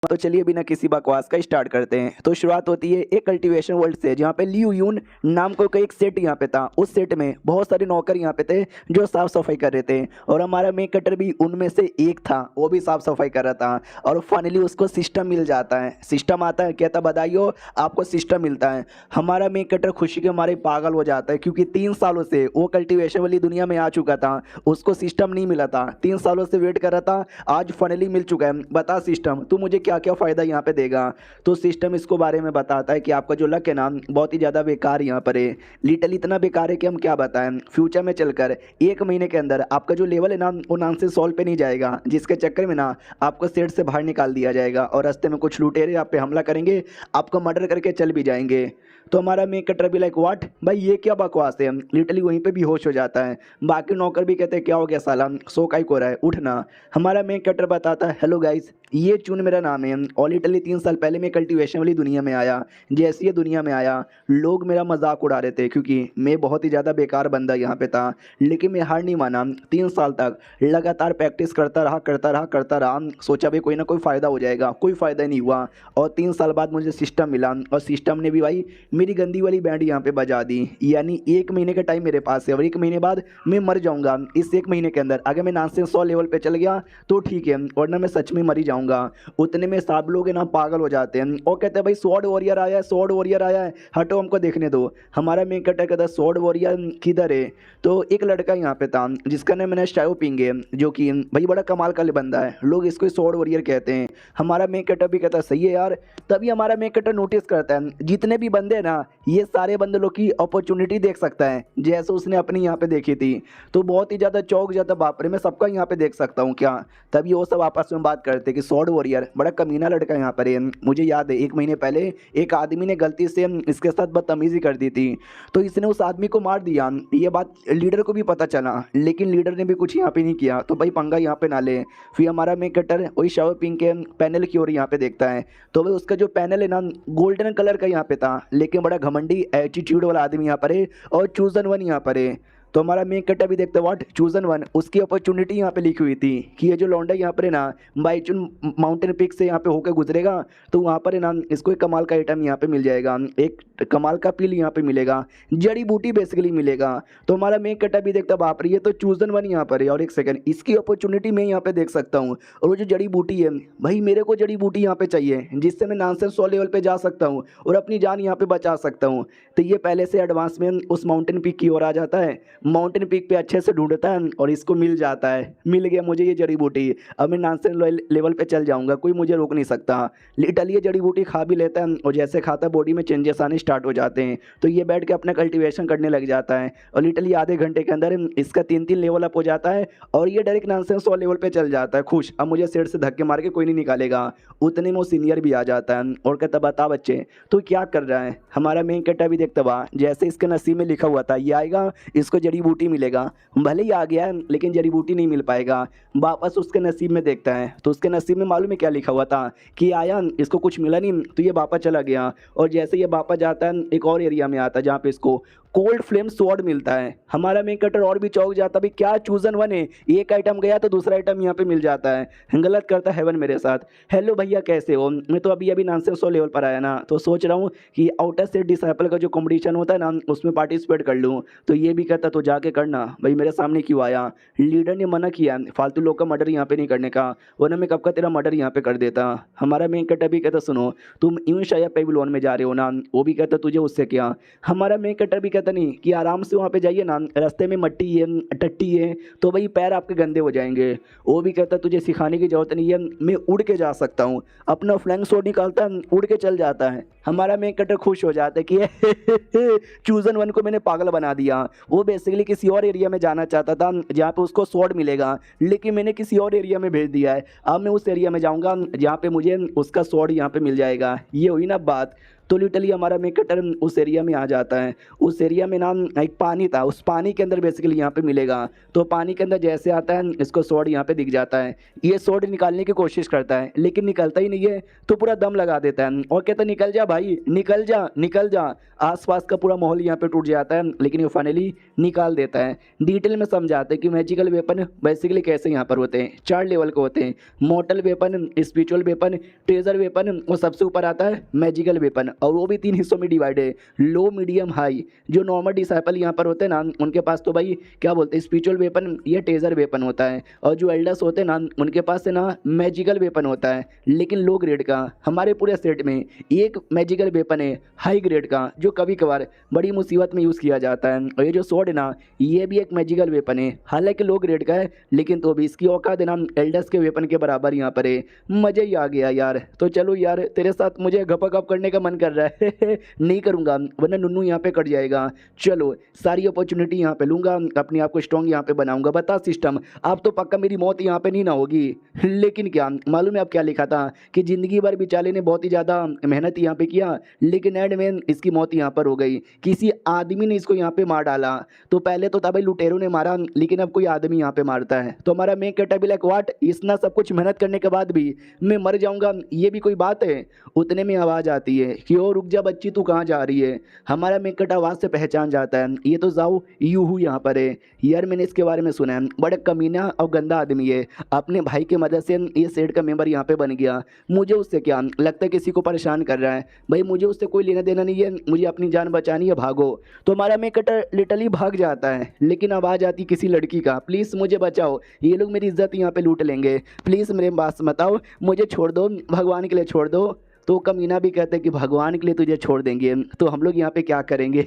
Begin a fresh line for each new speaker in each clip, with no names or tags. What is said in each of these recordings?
तो चलिए बिना किसी बकवास का स्टार्ट करते हैं। तो शुरुआत होती है एक कल्टीवेशन वर्ल्ड से, जहाँ पे लियू यून नाम को एक सेट यहाँ पे था। उस सेट में बहुत सारे नौकर यहाँ पे थे जो साफ सफाई कर रहे थे, और हमारा मेक कटर भी उनमें से एक था, वो भी साफ सफाई कर रहा था। और फाइनली उसको सिस्टम मिल जाता है, सिस्टम आता है, कहता बधाइयो आपको सिस्टम मिलता है। हमारा मेक कटर खुशी के मारे पागल हो जाता है, क्योंकि 3 सालों से वो कल्टीवेशन वाली दुनिया में आ चुका था, उसको सिस्टम नहीं मिला था, 3 सालों से वेट कर रहा था, आज फाइनली मिल चुका है। बता सिस्टम तू मुझे क्या क्या फ़ायदा यहाँ पे देगा। तो सिस्टम इसको बारे में बताता है कि आपका जो लक है ना बहुत ही ज़्यादा बेकार यहाँ पर है, लिटल इतना बेकार है कि हम क्या बताएं। फ्यूचर में चलकर 1 महीने के अंदर आपका जो लेवल है ना वो नानसेंस सॉल्व पे नहीं जाएगा, जिसके चक्कर में ना आपको सेट से बाहर निकाल दिया जाएगा, और रास्ते में कुछ लुटेरे आप पे हमला करेंगे, आपको मर्डर करके चल भी जाएंगे। तो हमारा मेक कटर भी लाइक व्हाट भाई ये क्या बकवास है, लिटरली वहीं पे भी होश हो जाता है। बाकी नौकर भी कहते हैं क्या हो गया साला, सो काई को रहा है, उठना। हमारा मेक कटर बताता है हेलो गाइस ये चून मेरा नाम है, और लिटरली 3 साल पहले मैं कल्टीवेशन वाली दुनिया में आया। जैसे ये दुनिया में आया लोग मेरा मजाक उड़ा रहे थे, क्योंकि मैं बहुत ही ज़्यादा बेकार बंदा यहाँ पे था, लेकिन मैं हार नहीं माना। 3 साल तक लगातार प्रैक्टिस करता रहा करता रहा करता रहा, सोचा भाई कोई ना कोई फ़ायदा हो जाएगा, कोई फ़ायदा नहीं हुआ। और 3 साल बाद मुझे सिस्टम मिला, और सिस्टम ने भी भाई मेरी गंदी वाली बैंड यहाँ पे बजा दी। यानी 1 महीने का टाइम मेरे पास है, और 1 महीने बाद मैं मर जाऊँगा। इस 1 महीने के अंदर अगर मैं नानसेंस 100 लेवल पे चल गया तो ठीक है, वरना मैं सच में मर ही जाऊँगा। उतने में सब लोग है ना पागल हो जाते हैं और कहते हैं भाई स्वॉर्ड वॉरियर आया है, स्वॉर्ड वॉरियर आया है, हटो हमको देखने दो। हमारा मेन कटर कहता है स्वॉर्ड वॉरियर किधर है। तो एक लड़का यहाँ पे था जिसका नाम है शाओ पिंग है, जो कि भाई बड़ा कमाल का बंदा है, लोग इसको स्वॉर्ड वॉरियर कहते हैं। हमारा मेन कटर भी कहता है सही है यार। तभी हमारा मेन कटर नोटिस करता है जितने भी बंदे हैं ना ये सारे बंदे लोग की अपॉर्चुनिटी देख सकता है, जैसे उसने अपनी यहाँ पे देखी थी। तो बहुत ही ज़्यादा चौक जाता, बाप रे मैं सबका यहाँ पे देख सकता हूँ क्या। तभी वो सब आपस में बात करते कि स्वॉर्ड वॉरियर बड़ा कमीना लड़का यहाँ पर है। मुझे याद है 1 महीने पहले एक आदमी ने गलती से इसके साथ बदतमीजी कर दी थी, तो इसने उस आदमी को मार दिया। ये बात लीडर को भी पता चला, लेकिन लीडर ने भी कुछ यहाँ पे नहीं किया, तो भाई पंगा यहाँ पे ना ले। फिर हमारा मेक कटर वही शाओ पिंग के पैनल की ओर यहाँ पे देखता है, तो भाई उसका जो पैनल है ना गोल्डन कलर का यहाँ पे था, लेकिन बड़ा घमंडी एटीट्यूड वाला आदमी यहाँ पर है, और चूजन वन यहाँ पर है। तो हमारा मेक कटा भी देखते व्हाट चूजन वन, उसकी अपॉर्चुनिटी यहाँ पे लिखी हुई थी कि ये जो लौंडा यहाँ पर है ना बाईचुन माउंटेन पीक से यहाँ पे होकर गुजरेगा, तो वहाँ पर है ना इसको एक कमाल का आइटम यहाँ पे मिल जाएगा, एक कमाल का पील यहाँ पे मिलेगा, जड़ी बूटी बेसिकली मिलेगा। तो हमारा मेक कटा भी देखता बाप रे ये तो चूजन वन यहाँ पर है, और एक सेकंड इसकी अपॉर्चुनिटी मैं यहाँ पे देख सकता हूँ। और वो जो जड़ी बूटी है भाई मेरे को जड़ी बूटी यहाँ पे चाहिए, जिससे मैं नानसेंस 100 लेवल पे जा सकता हूँ और अपनी जान यहाँ पे बचा सकता हूँ। तो ये पहले से एडवांस में उस माउंटेन पीक की ओर आ जाता है, माउंटेन पीक पे अच्छे से ढूंढता है और इसको मिल जाता है। मिल गया मुझे ये जड़ी बूटी, अब मैं नानसेंस लेवल पे चल जाऊंगा, कोई मुझे रोक नहीं सकता। लिटरली ये जड़ी बूटी खा भी लेता है, और जैसे खाता है बॉडी में चेंजेस आने स्टार्ट हो जाते हैं। तो ये बैठ के अपना कल्टीवेशन करने लग जाता है, और लिटरली आधे घंटे के अंदर इसका 3-3 लेवल अप हो जाता है, और ये डायरेक्ट नानसेंस 100 लेवल पे चल जाता है खुश। अब मुझे सेट से धक्के मार के कोई नहीं निकालेगा। उतने में वो सीनियर भी आ जाता है और कहता बता बच्चे तू क्या कर रहा है। हमारा मेन कट्टा भी देखता हुआ जैसे इसके नसीब में लिखा हुआ था ये आएगा इसको जड़ी बूटी मिलेगा, भले ही आ गया है लेकिन जड़ी बूटी नहीं मिल पाएगा। वापस उसके नसीब में देखता है तो उसके नसीब में मालूम है क्या लिखा हुआ था कि आया इसको कुछ मिला नहीं, तो ये वापस चला गया। और जैसे ये वापस जाता है एक और एरिया में आता है जहाँ पे इसको कोल्ड फ्लेम स्वॉर्ड मिलता है। हमारा मेन कटर और भी चौंक जाता भी क्या चूजन वन है, एक आइटम गया तो दूसरा आइटम यहाँ पे मिल जाता है। गलत करता हेवन मेरे साथ। हेलो भैया कैसे हो, मैं तो अभी अभी नानसेंस 100 लेवल पर आया ना, तो सोच रहा हूँ कि आउटर स्टेट डिसाइपल का जो कंपटीशन होता है ना उसमें पार्टिसिपेट कर लूँ। तो ये भी कहता तो जाके करना, भाई मेरे सामने क्यों आया। लीडर ने मना किया फालतू लोग का मर्डर यहाँ पे नहीं करने का, वरना मैं कब का तेरा मर्डर यहाँ पे कर देता। हमारा मेन कटर भी कहता सुनो तुम यूं शायद पेबिलोन में जा रहे हो ना, वो भी कहता तुझे उससे क्या। हमारा मेन कटर भी कहता नहीं कि आराम से वहाँ पे जाइए ना, रास्ते में मट्टी है टट्टी है तो भाई पैर आपके गंदे हो जाएंगे। वो भी कहता तुझे सिखाने की जरूरत नहीं है, मैं उड़ के जा सकता हूँ। अपना फ्लैंक शॉट निकालता है उड़ के चल जाता है। हमारा मेन कटर खुश हो जाता है कि चूजन वन को मैंने पागल बना दिया। वो बेसिकली किसी और एरिया में जाना चाहता था जहाँ पे उसको स्वॉर्ड मिलेगा, लेकिन मैंने किसी और एरिया में भेज दिया है। अब मैं उस एरिया में जाऊँगा जहाँ पे मुझे उसका स्वॉर्ड यहाँ पे मिल जाएगा। ये हुई ना बात। तो लिटरली हमारा मेन कटर उस एरिया में आ जाता है। उस एरिया में ना एक पानी था, उस पानी के अंदर बेसिकली यहाँ पे मिलेगा। तो पानी के अंदर जैसे आता है इसको स्वॉर्ड यहाँ पे दिख जाता है। ये स्वॉर्ड निकालने की कोशिश करता है लेकिन निकलता ही नहीं है, तो पूरा दम लगा देता है और कहता है निकल जा भाई, निकल जा निकल जा। आसपास का पूरा माहौल यहाँ पे टूट जाता है लेकिन ये फाइनली निकाल देता है। डिटेल में समझाते हैं कि मैजिकल वेपन बेसिकली कैसे यहाँ पर होते हैं। 4 लेवल के होते हैं, मॉर्टल weapon, spiritual weapon, treasure weapon और सबसे ऊपर आता है मैजिकल वेपन। और वो भी 3 हिस्सों में डिवाइड है, लो मीडियम हाई। जो नॉर्मल डिसाइपल यहाँ पर होते हैं ना उनके पास तो भाई क्या बोलते हैं स्पिरिचुअल वेपन या ट्रेजर वेपन होता है, और जो एल्डर्स होते हैं ना उनके पास से ना मैजिकल वेपन होता है लेकिन लो ग्रेड का। हमारे पूरे सेट में एक मैजिकल वेपन है हाई ग्रेड का जो कभी कभार बड़ी मुसीबत में यूज़ किया जाता है। और ये जो स्वॉर्ड है ना ये भी एक मैजिकल वेपन है, हालांकि लो ग्रेड का है लेकिन तो भी इसकी औकात है ना एल्डर्स के वेपन के बराबर यहाँ पर है। मज़ा ही आ गया यार। तो चलो यार तेरे साथ मुझे गपागप करने का मन कर रहा है नहीं करूँगा वरना नुन्नू यहाँ पे कट जाएगा। चलो सारी अपॉर्चुनिटी यहाँ पे लूँगा, अपने आप को स्ट्रॉन्ग यहाँ पे बनाऊंगा। बता सिस्टम, आप तो पक्का मेरी मौत यहाँ पे नहीं ना होगी। लेकिन क्या मालूम है अब क्या लिखा था कि ज़िंदगी भर बेचारे ने बहुत ही ज़्यादा मेहनत यहाँ पे किया लेकिन एंड में इसकी मौत यहाँ पर हो गई। किसी आदमी ने इसको यहाँ पे मार डाला। तो पहले तो था भाई लुटेरों ने मारा लेकिन अब कोई आदमी यहाँ पे मारता है। तो हमारा मेन कैरेक्टर भी लाइक व्हाट, इतना सब कुछ मेहनत करने के बाद भी मैं मर जाऊंगा, ये भी कोई बात है। उतने में आवाज़ आती है कि ओ रुक जा बच्ची, तू कहाँ जा रही है। हमारा मेन कैरेक्टर आवाज़ से पहचान जाता है ये तो जाओ यूहू यहाँ पर है। यार मैंने इसके बारे में सुना है, बड़ा कमीना और गंदा आदमी है। अपने भाई की मदद से ये सेट का मेंबर यहाँ पे बन गया। मुझे उससे क्या लगता है किसी को परेशान कर रहा है। भाई मुझे उससे कोई लेना देना नहीं है, मुझे अपनी जान बचानी है, भागो। तो हमारा मेन कैरेक्टर लिटरली भाग जाता है लेकिन आवाज़ आती किसी लड़की का, प्लीज़ मुझे बचाओ, ये लोग मेरी इज्जत यहाँ पे लूट लेंगे, प्लीज़ मेरे पास मत आओ, मुझे छोड़ दो, भगवान के लिए छोड़ दो। तो कमीना भी कहते हैं कि भगवान के लिए तुझे छोड़ देंगे तो हम लोग यहाँ पे क्या करेंगे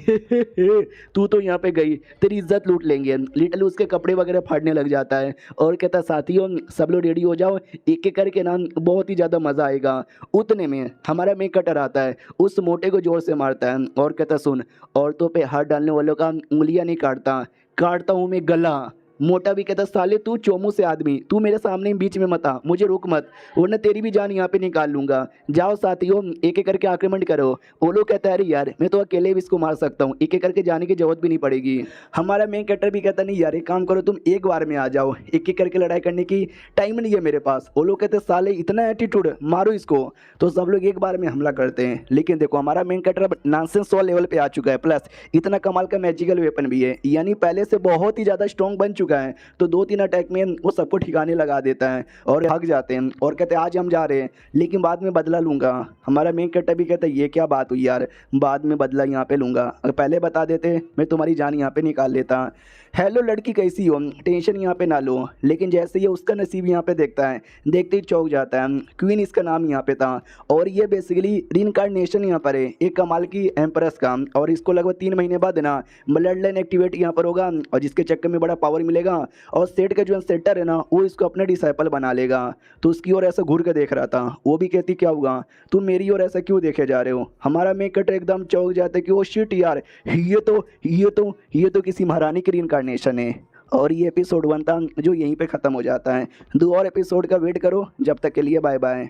तू तो यहाँ पे गई, तेरी इज्जत लूट लेंगे। लिटल उसके कपड़े वगैरह फाड़ने लग जाता है और कहता साथियों सब लोग रेडी हो जाओ, एक एक करके ना बहुत ही ज़्यादा मज़ा आएगा। उतने में हमारा मेन कटर आता है, उस मोटे को जोर से मारता है और कहता सुन, औरतों पे हाथ डालने वालों का उंगलियां नहीं काटता, काटता हूँ मैं गला। मोटा भी कहता साले तू चोमू से आदमी, तू मेरे सामने बीच में मत आ, मुझे रोक मत वरना तेरी भी जान यहाँ पे निकाल लूंगा। जाओ साथियों एक एक करके आक्रमण करो। वो लोग कहता है अरे यार मैं तो अकेले भी इसको मार सकता हूँ, एक एक करके जाने की जरूरत भी नहीं पड़ेगी। हमारा मेन कैरेक्टर भी कहता नहीं यार एक काम करो तुम एक बार में आ जाओ, एक एक करके लड़ाई करने की टाइम नहीं है मेरे पास। वो लोग कहते साले इतना एटीट्यूड, मारो इसको। तो सब लोग एक बार में हमला करते हैं लेकिन देखो हमारा मेन कैरेक्टर अब नॉनसेंस 100 लेवल पे आ चुका है, प्लस इतना कमाल का मैजिकल वेपन भी है, यानी पहले से बहुत ही ज़्यादा स्ट्रॉन्ग बन चुका है। तो 2-3 अटैक में वो सबको ठिकाने लगा देता है और भाग जाते हैं और कहते हैं आज हम जा रहे हैं लेकिन बाद में बदला लूंगा। हमारा मेन कैरेक्टर भी कहता है ये क्या बात हुई यार, बाद में बदला यहाँ पे लूंगा, अगर पहले बता देते मैं तुम्हारी जान यहाँ पे निकाल लेता। हेलो लड़की कैसी हो, टेंशन यहाँ पे ना लो। लेकिन जैसे ये उसका नसीब यहाँ पे देखता है, देखते ही चौंक जाता है। क्वीन इसका नाम यहाँ पे था और ये बेसिकली रीइंकार्नेशन यहाँ पर है एक कमाल की एम्प्रेस का। और इसको लगभग 3 महीने बाद ना ब्लड लाइन एक्टिवेट यहाँ पर होगा और जिसके चक्कर में बड़ा पावर मिलेगा और सेट का जो सेटर है ना वो इसको अपने डिसाइपल बना लेगा। तो उसकी ओर ऐसा घूर के देख रहा था, वो भी कहती क्या हुआ, तुम मेरी ओर ऐसा क्यों देखे जा रहे हो। हमारा मेक कटर एकदम चौंक जाता है कि ओ शिट यार ये तो किसी महारानी की रीइंकार्नेशन है। और ये एपिसोड 1 था जो यहीं पे ख़त्म हो जाता है। 2 और एपिसोड का वेट करो, जब तक के लिए बाय बाय।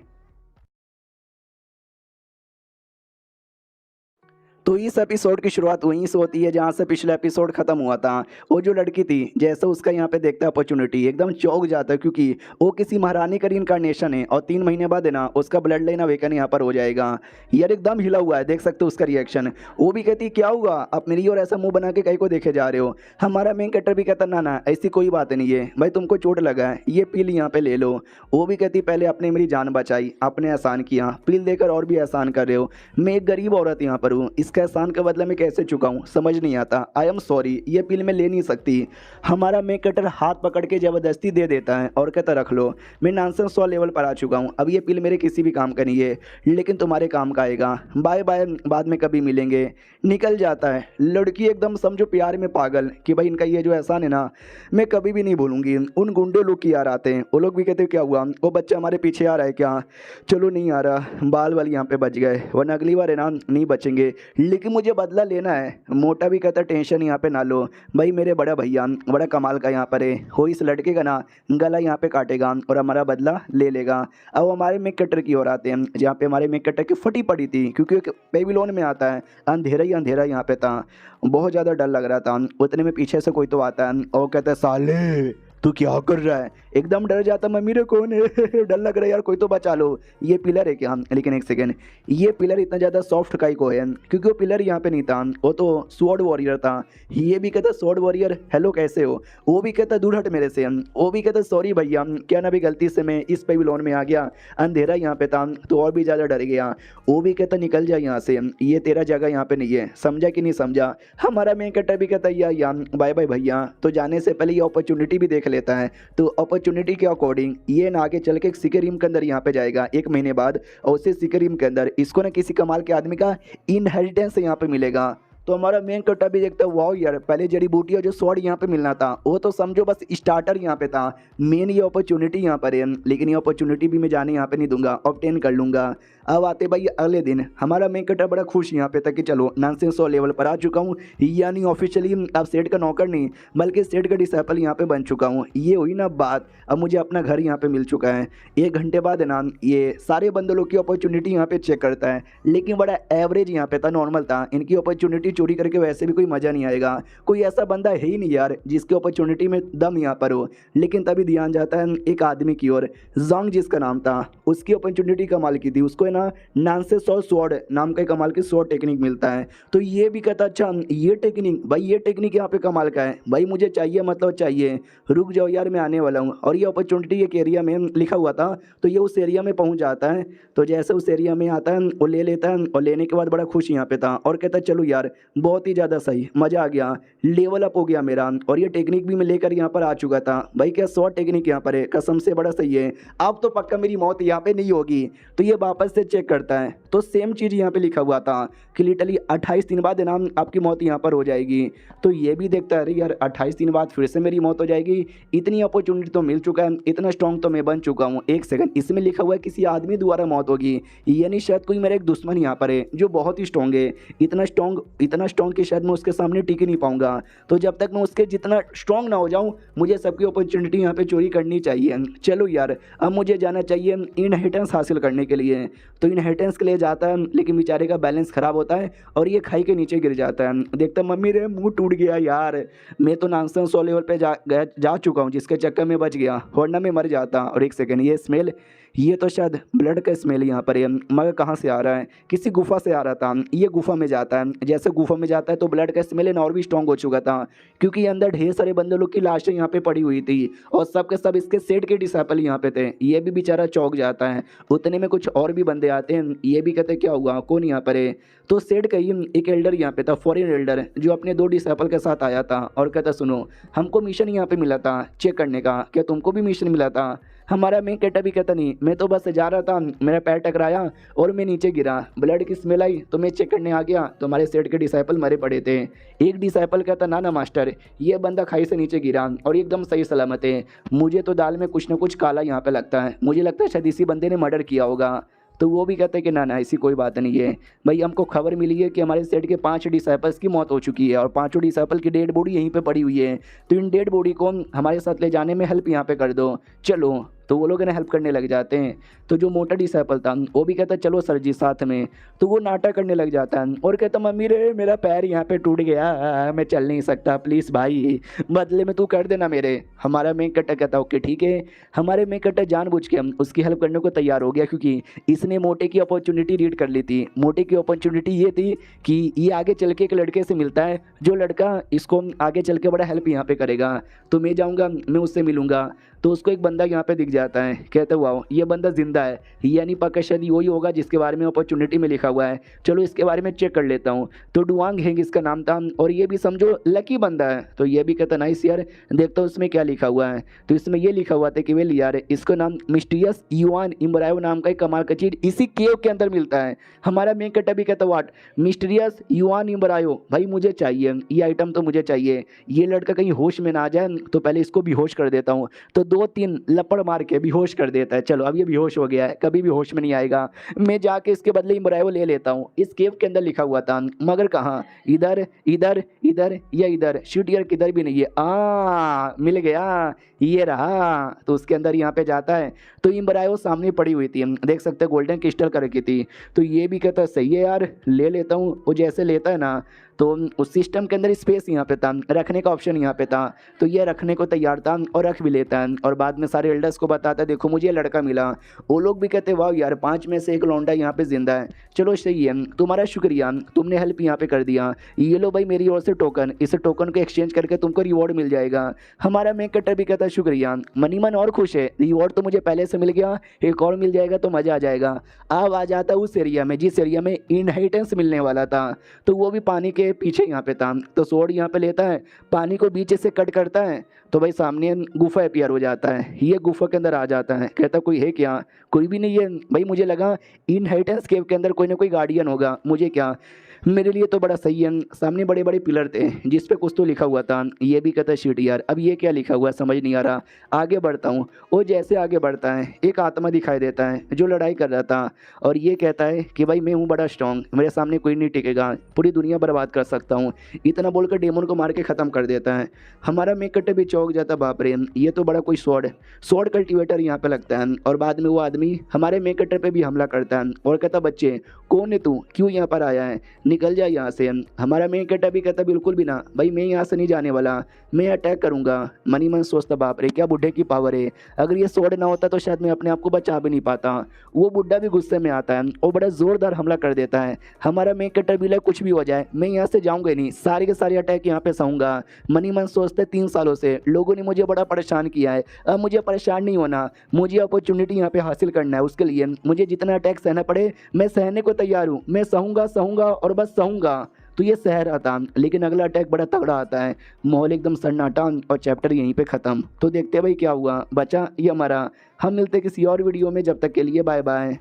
तो इस एपिसोड की शुरुआत वहीं से होती है जहाँ से पिछला एपिसोड खत्म हुआ था। वो जो लड़की थी जैसे उसका यहाँ पे देखता है अपॉर्चुनिटी एकदम चौंक जाता है क्योंकि वो किसी महारानी का रीइंकार्नेशन है और 3 महीने बाद है ना उसका ब्लड लाइन अवेकन यहाँ पर हो जाएगा। यार एकदम हिला हुआ है, देख सकते हो उसका रिएक्शन। वो भी कहती क्या हुआ, आप मेरी और ऐसा मुंह बना के कहीं को देखे जा रहे हो। हमारा मेन कैरेक्टर भी कहता ना ना ऐसी कोई बात नहीं है भाई, तुमको चोट लगा है ये पील यहाँ पे ले लो। वो भी कहती पहले आपने मेरी जान बचाई, आपने एहसान किया, पील देकर और भी एहसान कर रहे हो। मैं एक गरीब औरत यहाँ पर हूँ, इसका एहसान का बदला मैं कैसे चुकाऊं समझ नहीं आता। आई एम सॉरी, ये पिल मैं ले नहीं सकती। हमारा मेक कटर हाथ पकड़ के ज़बरदस्ती दे देता है और कहता रख लो, मैं नॉनसेंस 100 लेवल पर आ चुका हूँ, अब ये पिल मेरे किसी भी काम का नहीं है लेकिन तुम्हारे काम का आएगा, बाय बाय, बाद में कभी मिलेंगे। निकल जाता है। लड़की एकदम समझो प्यार में पागल कि भाई इनका ये जो एहसान है ना मैं कभी भी नहीं भूलूंगी। उन गुंडे लोग की यार आते हैं, वो लोग भी कहते हैं क्या हुआ, वो बच्चा हमारे पीछे आ रहा है क्या, चलो नहीं आ रहा, बाल वाल यहाँ पे बच गए वरना अगली बार है ना नहीं बचेंगे। लेकिन मुझे बदला लेना है। मोटा भी कहता टेंशन यहाँ पे ना लो भाई, मेरे बड़ा भैया बड़ा कमाल का यहाँ पर है, वो इस लड़के का ना गला यहाँ पे काटेगा और हमारा बदला ले लेगा। अब हमारे मेक कटर की ओर आते हैं, जहाँ पे हमारे मेक कटर की फटी पड़ी थी, क्योंकि एक बेबीलोन में आता है, अंधेरा ही अंधेरा यहाँ पे था, बहुत ज़्यादा डर लग रहा था। उतने में पीछे से कोई तो आता है और कहता है साले तू क्या कर रहा है। एकदम डर जाता, मम्मी रे कौन है डर लग रहा है यार, कोई तो बचा लो। ये पिलर है क्या? लेकिन एक सेकेंड, ये पिलर इतना ज़्यादा सॉफ्ट काई को है, क्योंकि वो पिलर यहाँ पे नहीं था, वो तो स्वॉर्ड वॉरियर था। ये भी कहता स्वॉर्ड वॉरियर हेलो कैसे हो, वो भी कहता दूर हट मेरे से, वो भी कहता सॉरी भैया क्या ना भी गलती से मैं इस पेविलोन में आ गया, अंधेरा यहाँ पे था तो और भी ज़्यादा डर गया। वो भी कहता निकल जा यहाँ से, ये तेरा जगह यहाँ पे नहीं है, समझा कि नहीं समझा। हमारा मेन कटर भी कहता या बाय बाय भैया, तो जाने से पहले ये अपॉर्चुनिटी भी देख लेता है। तो अपॉर्चुनिटी के अकॉर्डिंग ये ना आगे चल के सिकरिम के अंदर यहाँ पे जाएगा 1 महीने बाद, और उससे सिकरिम के अंदर इसको ना किसी कमाल के आदमी का इनहेरिटेंस यहाँ पे मिलेगा। तो हमारा मेन कट्टा भी देखता है वाह यार, पहले जड़ी बूटी और जो स्वॉर्ड यहाँ पे मिलना था वो तो समझो बस स्टार्टर यहाँ पे था, मेन ये अपॉर्चुनिटी यहाँ पर है, लेकिन ये अपॉर्चुनिटी भी मैं जाने यहाँ पे नहीं दूंगा, ऑब्टेन कर लूंगा। अब आते भाई अगले दिन, हमारा मेन कट्टा बड़ा खुश यहाँ पे था कि चलो नॉनसेंस 100 लेवल पर आ चुका हूँ, यानी ऑफिशियली अब सेठ का नौकर नहीं बल्कि सेठ का डिसेबल यहाँ पे बन चुका हूँ। ये हुई ना बात, अब मुझे अपना घर यहाँ पे मिल चुका है। 1 घंटे बाद ना ये सारे बंदरों की अपॉर्चुनिटी यहाँ पे चेक करता है, लेकिन बड़ा एवरेज यहाँ पे था, नॉर्मल था। इनकी अपॉर्चुनिटी चोरी करके वैसे भी कोई मज़ा नहीं आएगा, कोई ऐसा बंदा है ही नहीं यार जिसकी अपॉर्चुनिटी में दम यहाँ पर हो। लेकिन तभी ध्यान जाता है एक आदमी की ओर, जोंग जिसका नाम था, उसकी अपॉर्चुनिटी कमाल की थी, उसको है ना नॉनसेंस और स्वॉर्ड नाम का कमाल की स्वॉर्ड टेक्निक मिलता है। तो ये भी कहता अच्छा ये टेक्निक भाई, ये टेक्निक यहाँ पे कमाल का है भाई, मुझे चाहिए मतलब चाहिए, रुक जाओ यार मैं आने वाला हूँ। और ये अपॉर्चुनिटी एक एरिया में लिखा हुआ था, तो ये उस एरिया में पहुँच जाता है। तो जैसे उस एरिया में आता है वो ले लेता है, और लेने के बाद बड़ा खुश यहाँ पे था और कहता चलो यार बहुत ही ज़्यादा सही, मज़ा आ गया, लेवल अप हो गया मेरा, और ये टेक्निक भी मैं लेकर यहाँ पर आ चुका था भाई। क्या स्वॉर्ड टेक्निक यहाँ पर है, कसम से बड़ा सही है, अब तो पक्का मेरी मौत यहाँ पे नहीं होगी। तो ये वापस से चेक करता है, तो सेम चीज़ यहाँ पे लिखा हुआ था कि लिटरली 28 दिन बाद ना आपकी मौत यहाँ पर हो जाएगी। तो ये भी देखता है अरे यार 28 दिन बाद फिर से मेरी मौत हो जाएगी, इतनी अपॉर्चुनिटी तो मिल चुका है, इतना स्ट्रॉन्ग तो मैं बन चुका हूँ। एक सेकंड, इसमें लिखा हुआ है किसी आदमी द्वारा मौत होगी, यानी शायद कोई मेरा एक दुश्मन यहाँ पर है जो बहुत ही स्ट्रॉन्ग है, इतना स्ट्रॉन्ग कि शायद मैं उसके सामने टिक ही नहीं पाऊंगा। तो जब तक मैं उसके जितना स्ट्रॉन्ग ना हो जाऊँ, मुझे सबकी अपॉर्चुनिटी यहाँ पे चोरी करनी चाहिए। चलो यार अब मुझे जाना चाहिए इनहेरिटेंस हासिल करने के लिए। तो इनहेरिटेंस के लिए जाता है, लेकिन बेचारे का बैलेंस खराब होता है और ये खाई के नीचे गिर जाता है। देखता मम्मी रे मुंह टूट गया यार, मैं तो नॉनसेंस 100 लेवल पे जा चुका हूँ, जिसके चक्कर में बच गया, वरना मैं मर जाता। और एक सेकेंड, ये स्मेल, ये तो शायद ब्लड का स्मेल यहाँ पर है, मगर कहाँ से आ रहा है, किसी गुफा से आ रहा था। ये गुफा में जाता है, जैसे गुफा में जाता है तो ब्लड का स्मेल और भी स्ट्रॉन्ग हो चुका था, क्योंकि अंदर ढेर सारे बंदे लोग की लाशें यहाँ पे पड़ी हुई थी और सब के सब इसके सेठ के डिसेबल यहाँ पे थे। ये भी बेचारा चौंक जाता है। उतने में कुछ और भी बंदे आते हैं, ये भी कहते क्या हुआ, कौन यहाँ पर है। तो सेठ का ही एक एल्डर यहाँ पे था, फॉरेन एल्डर, जो अपने 2 डिसेबल के साथ आया था और कहता सुनो हमको मिशन यहाँ पे मिला था चेक करने का, क्या तुमको भी मिशन मिला था। हमारा मैं कहता भी कहता नहीं, मैं तो बस जा रहा था, मेरा पैर टकराया और मैं नीचे गिरा, ब्लड की स्मेल आई तो मैं चेक करने आ गया, तो हमारे सेठ के डिसाइपल मरे पड़े थे। एक डिसाइपल कहता ना ना मास्टर, ये बंदा खाई से नीचे गिरा और एकदम सही सलामत है, मुझे तो दाल में कुछ ना कुछ काला यहाँ पे लगता है, मुझे लगता है शायद इसी बंदे ने मर्डर किया होगा। तो वो भी कहते हैं कि ना ना ऐसी कोई बात नहीं है भाई, हमको खबर मिली है कि हमारे सेठ के 5 डिसाइपल्स की मौत हो चुकी है और 5 डिसाइपल की डेड बॉडी यहीं पे पड़ी हुई है, तो इन डेड बॉडी को हमारे साथ ले जाने में हेल्प यहाँ पे कर दो चलो। तो वो लोग ना हेल्प करने लग जाते हैं। तो जो मोटा डिसेबल था वो भी कहता चलो सर जी साथ में। तो वो नाटक करने लग जाता है और कहता मम्मी रे मेरा पैर यहाँ पे टूट गया, मैं चल नहीं सकता, प्लीज़ भाई बदले में तू कर देना मेरे। हमारा मेन कट्टा कहता ओके ठीक है। हमारे मेन कट्टा जानबूझ के उसकी हेल्प करने को तैयार हो गया, क्योंकि इसने मोटे की अपॉर्चुनिटी रीड कर ली थी। मोटे की अपॉर्चुनिटी ये थी कि ये आगे चल के एक लड़के से मिलता है, जो लड़का इसको आगे चल के बड़ा हेल्प यहाँ पे करेगा। तो मैं जाऊँगा, मैं उससे मिलूँगा। तो उसको एक बंदा यहाँ पे दिख जाता है, कहते वाओ ये बंदा जिंदा है, यानी पक्का शायद वही होगा जिसके बारे में अपॉर्चुनिटी में लिखा हुआ है, चलो इसके बारे में चेक कर लेता हूँ। तो डुआंग हेंग इसका नाम था और ये भी समझो लकी बंदा है। तो ये भी कहता नाइस यार, देखता हूँ उसमें क्या लिखा हुआ है। तो इसमें ये लिखा हुआ था कि वेल यार इसको नाम मिस्टीरियस युआन इम्ब्रायो नाम का एक कमाल का चीज इसी केव के अंदर मिलता है। हमारा मेन कट्टा भी कहता वाट मिस्टीरियस युआन इम्ब्रायो, भाई मुझे चाहिए ये आइटम, तो मुझे चाहिए। ये लड़का कहीं होश में ना आ जाए तो पहले इसको भी होश कर देता हूँ। तो 2-3 लपड़ मार के बेहोश कर देता है। चलो अब ये बेहोश हो गया है, कभी भी होश में नहीं आएगा। मैं जाके इसके बदले इम्ब्रायो ले लेता हूँ। इस केव के अंदर लिखा हुआ था मगर कहाँ, इधर इधर इधर या इधर, शिट यार किधर भी नहीं है। मिल गया, ये रहा। तो उसके अंदर यहाँ पे जाता है तो इम्ब्रायो सामने पड़ी हुई थी, देख सकते हैं गोल्डन क्रिस्टल कर रखी थी। तो ये भी कहता है सही है यार, ले लेता हूँ। वो जैसे लेता है ना तो उस सिस्टम के अंदर स्पेस यहाँ पे था, रखने का ऑप्शन यहाँ पे था, तो ये रखने को तैयार था और रख भी लेता है। और बाद में सारे एल्डर्स को बताता है देखो मुझे ये लड़का मिला। वो लोग भी कहते वाह यार 5 में से 1 लौंडा यहाँ पे जिंदा है, चलो सही है, तुम्हारा शुक्रिया, तुमने हेल्प यहाँ पे कर दिया। ये लो भाई मेरी ओर से टोकन, इस टोकन को एक्सचेंज करके तुमको रिवॉर्ड मिल जाएगा। हमारा मेक कटर भी कहता है शुक्रिया। मनी मन और खुश है, रिवॉर्ड तो मुझे पहले से मिल गया, एक और मिल जाएगा तो मज़ा आ जाएगा। अब आ जाता उस एरिया में जिस एरिया में इनहेरिटेंस मिलने वाला था, तो वो भी पानी के पीछे यहाँ पे था। तो स्वॉर्ड यहाँ पे लेता है, पानी को बीच से कट करता है तो भाई सामने गुफा अपीयर हो जाता है। ये गुफा के अंदर आ जाता है, कहता कोई है क्या, कोई भी नहीं है भाई। मुझे लगा इनहेरिटेंस केव के अंदर कोई ना कोई गार्डियन होगा, मुझे क्या, मेरे लिए तो बड़ा सही है। सामने बड़े बड़े पिलर थे जिस पे कुछ तो लिखा हुआ था। ये भी कहता है शिट यार अब ये क्या लिखा हुआ है समझ नहीं आ रहा। आगे बढ़ता हूँ, वो जैसे आगे बढ़ता है एक आत्मा दिखाई देता है जो लड़ाई कर रहा था, और ये कहता है कि भाई मैं हूँ बड़ा स्ट्रॉन्ग, मेरे सामने कोई नहीं टिकेगा, पूरी दुनिया बर्बाद कर सकता हूँ। इतना बोलकर डेमन को मार के ख़त्म कर देता है। हमारा मेक कट्टे भी चौंक जाता, बाप रे ये तो बड़ा कोई स्वॉर्ड कल्टिवेटर यहाँ पे लगता है। और बाद में वो आदमी हमारे मेक कट्टे पे भी हमला करता है और कहता बच्चे कौन है तू, क्यों यहाँ पर आया है, निकल जा यहाँ से। हमारा मेन कट्टा भी कहता बिल्कुल भी ना भाई, मैं यहाँ से नहीं जाने वाला, मैं अटैक करूँगा। मनी मन सोचता बाप रे क्या बुढ़े की पावर है, अगर ये स्वॉर्ड ना होता तो शायद मैं अपने आप को बचा भी नहीं पाता। वो बुढ़ा भी गुस्से में आता है और बड़ा ज़ोरदार हमला कर देता है। हमारा मेन कट्टा भी कुछ भी हो जाए मैं यहाँ से जाऊँगा नहीं, सारे के सारे अटैक यहाँ पे सहूँगा। मनी मन सोचते 3 सालों से लोगों ने मुझे बड़ा परेशान किया है, अब मुझे परेशान नहीं होना, मुझे अपॉर्चुनिटी यहाँ पे हासिल करना है। उसके लिए मुझे जितना अटैक सहना पड़े मैं सहने को तैयार हूँ, मैं सहूँगा और बस सहूँगा। तो ये सह रहा था, लेकिन अगला अटैक बड़ा तगड़ा आता है, माहौल एकदम सन्नाटा और चैप्टर यहीं पे ख़त्म। तो देखते हैं भाई क्या हुआ, बचा ये हमारा। हम मिलते किसी और वीडियो में, जब तक के लिए बाय बाय।